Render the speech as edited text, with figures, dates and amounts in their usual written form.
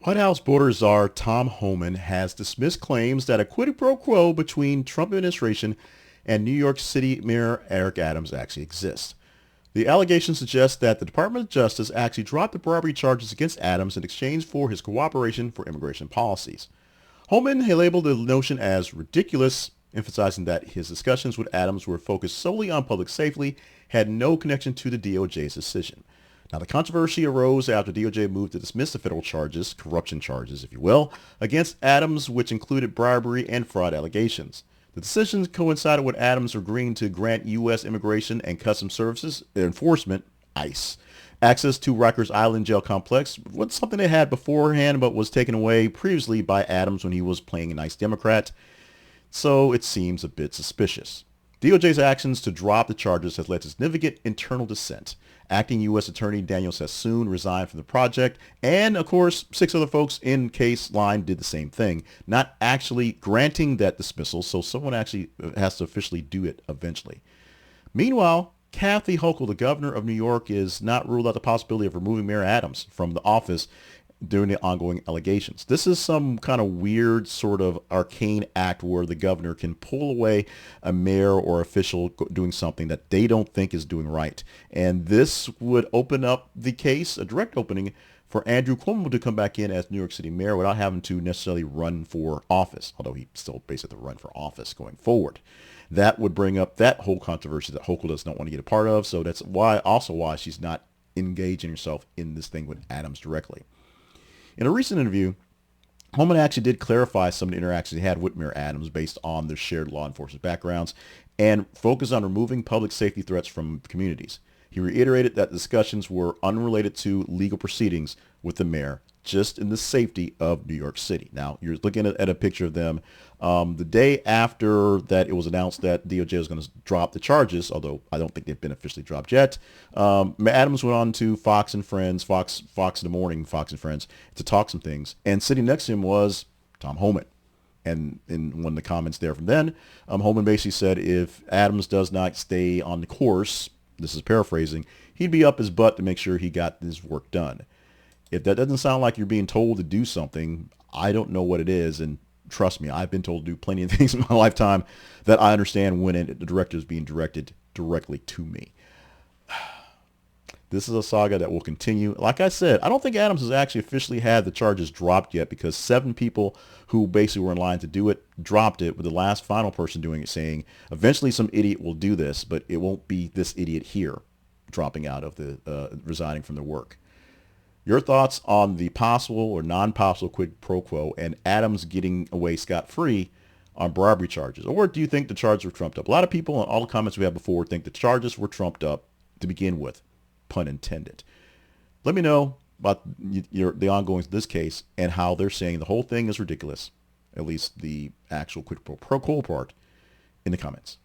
White House border czar Tom Homan has dismissed claims that a quid pro quo between Trump administration and New York City Mayor Eric Adams actually exists. The allegation suggests that the Department of Justice actually dropped the bribery charges against Adams in exchange for his cooperation for immigration policies. Homan labeled the notion as ridiculous, emphasizing that his discussions with Adams were focused solely on public safety, had no connection to the DOJ's decision. Now, the controversy arose after DOJ moved to dismiss the federal charges, corruption charges, if you will, against Adams, which included bribery and fraud allegations. The decision coincided with Adams agreeing to grant U.S. Immigration and Customs Services Enforcement, ICE, access to Rikers Island jail complex, was something they had beforehand but was taken away previously by Adams when he was playing a nice Democrat. So it seems a bit suspicious. DOJ's actions to drop the charges has led to significant internal dissent. Acting U.S. Attorney Daniel Sassoon resigned from the project, and of course, 6 other folks in case line did the same thing, not actually granting that dismissal, so someone actually has to officially do it eventually. Meanwhile, Kathy Hochul, the governor of New York, is not ruled out the possibility of removing Mayor Adams from the office during the ongoing allegations. This is some kind of weird sort of arcane act where the governor can pull away a mayor or official doing something that they don't think is doing right. And this would open up the case, a direct opening, for Andrew Cuomo to come back in as New York City mayor without having to necessarily run for office, although he still basically run for office going forward. That would bring up that whole controversy that Hochul does not want to get a part of. So that's why she's not engaging herself in this thing with Adams directly. In a recent interview, Homan actually did clarify some of the interactions he had with Mayor Adams based on their shared law enforcement backgrounds and focused on removing public safety threats from communities. He reiterated that discussions were unrelated to legal proceedings with the mayor, just in the safety of New York City. Now, you're looking at a picture of them. The day after that it was announced that DOJ was going to drop the charges, although I don't think they've been officially dropped yet, Adams went on to Fox and Friends, Fox in the Morning, Fox and Friends, to talk some things. And sitting next to him was Tom Homan. And in one of the comments there from then, Homan basically said if Adams does not stay on the course, this is paraphrasing, he'd be up his butt to make sure he got his work done. If that doesn't sound like you're being told to do something, I don't know what it is. And trust me, I've been told to do plenty of things in my lifetime that I understand when the director is being directed directly to me. This is a saga that will continue. Like I said, I don't think Adams has actually officially had the charges dropped yet because 7 people who basically were in line to do it dropped it, with the last final person doing it saying, eventually some idiot will do this, but it won't be this idiot here dropping out of the, resigning from their work. Your thoughts on the possible or non-possible quid pro quo and Adams getting away scot-free on bribery charges? Or do you think the charges were trumped up? A lot of people on all the comments we had before think the charges were trumped up to begin with, pun intended. Let me know about the ongoings of this case and how they're saying the whole thing is ridiculous, at least the actual quid pro quo part, in the comments.